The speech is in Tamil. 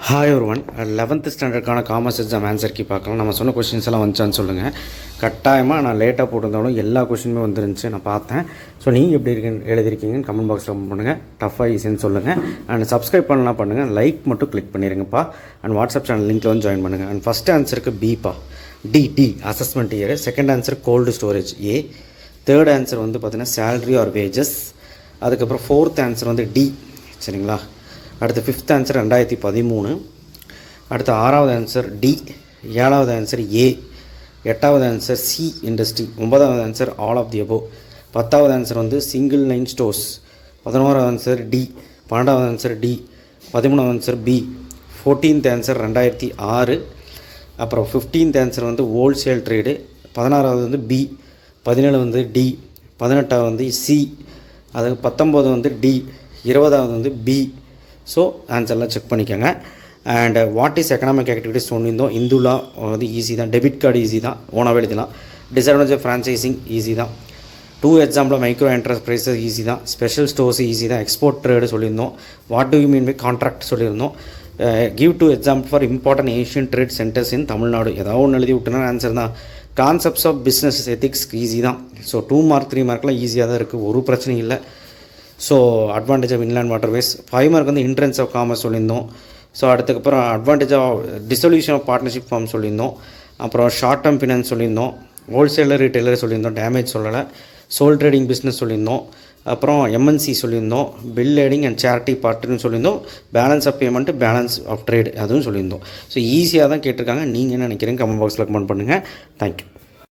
ஹாய் ஒருவன் 11th ஸ்டாண்டர்டுக்கான காமர்ஸ் எக்ஸாம் ஆன்சர் கீ பார்க்கலாம். நம்ம சொன்ன கொஷின்ஸ் எல்லாம் வந்துச்சான்னு சொல்லுங்கள். கட்டாயமாக நான் லேட்டாக போட்டிருந்தாலும் எல்லா கொஷினுமே வந்துருந்துச்சு, நான் பார்த்தேன். ஸோ நீங்கள் எப்படி எழுதிருக்கீங்கன்னு கமெண்ட் பாக்ஸில் கமெண்ட் பண்ணுங்கள். டஃபாக ஈஸின்னு சொல்லுங்கள். அண்ட் சப்ஸ்கிரைப் பண்ணலாம் பண்ணுங்கள், லைக் மட்டும் கிளிக் பண்ணிடுங்கப்பா. அண்ட் வாட்ஸ்அப் சேனல் லிங்க்கில் வந்து ஜாயின் பண்ணுங்கள். அண்ட் ஃபஸ்ட் ஆன்சருக்கு பிப்பா, D assessment year. Second answer cold storage A. Third answer வந்து பார்த்தீங்கன்னா சேலரி ஆர் வேஜஸ். அதுக்கப்புறம் ஃபோர்த் ஆன்சர் வந்து டி, சரிங்களா. அடுத்து ஃபிஃப்த் ஆன்சர் 2013. அடுத்து ஆறாவது ஆன்சர் டி. ஏழாவது ஆன்சர் ஏ. எட்டாவது ஆன்சர் சி இண்டஸ்ட்ரி. 9வது answer all of the above. 10வது ஆன்சர் வந்து சிங்கிள் லைன் ஸ்டோர்ஸ். 11வது ஆன்சர் டி. 12வது ஆன்சர் டி. 13வது ஆன்சர் பி. 14th answer 2006. அப்புறம் 15th ஆன்சர் வந்து ஹோல்சேல் ட்ரேடு. 16வது வந்து பி. 17 வந்து டி. 18வது வந்து சி. அதுக்கு 19 வந்து டி. 20வது வந்து பி. ஸோ ஆன்சர்லாம் செக் பண்ணிக்கோங்க. And what is economic activities சொல்லியிருந்தோம். இந்துலா வந்து ஈஸி தான். டெபிட் கார்டு ஈஸி தான், ஓனாகவே எழுதலாம். டிஸ்அட்வான்டேஜ் ஆஃப் ஃப்ரான்ச்சைசிங் ஈஸி தான். 2 எக்ஸாம்பிள் மைக்ரோ என்டர்பிரைசஸ் ஈஸி தான். ஸ்பெஷல் ஸ்டோர்ஸ் ஈஸி தான். எக்ஸ்போர்ட் ட்ரேடு சொல்லியிருந்தோம். What do you mean by contract சொல்லியிருந்தோம். Give 2 example for important Asian trade centres in Tamil Nadu. ஏதாவது ஒன்று எழுதி விட்டுனா ஆன்சர் தான். Concepts of business ethics easy தான். ஸோ 2 மார்க் 3 மார்க்லாம் ஈஸியாக தான் இருக்குது, ஒரு பிரச்சனையும் இல்லை. So advantage of inland waterways. 5 mark வந்து இன்ட்ரன்ஸ் ஆஃப் காமர்ஸ் சொல்லியிருந்தோம். So அடுத்துக்கப்புறம் advantage of dissolution of partnership firm சொல்லியிருந்தோம். அப்புறம் ஷார்ட் டேர்ம் ஃபினான்ஸ் சொல்லியிருந்தோம். ஹோல்சேலர் ரீட்டைலர் சொல்லியிருந்தோம். டேமேஜ் சொல்லலை. சோல் ட்ரேடிங் பிஸ்னஸ் சொல்லியிருந்தோம். அப்புறம் எம்என்சி சொல்லியிருந்தோம். பில் லேடிங் அண்ட் சேரிட்டி பார்ட்னர்னு சொல்லியிருந்தோம். Balance of payment, balance of trade அதுவும் சொல்லியிருந்தோம். ஸோ ஈஸியாக தான் கேட்டிருக்காங்க. நீங்கள் என்ன நினைக்கிறீங்க கமெண்ட் பாக்ஸில் கமெண்ட் பண்ணுங்கள். தேங்க்யூ.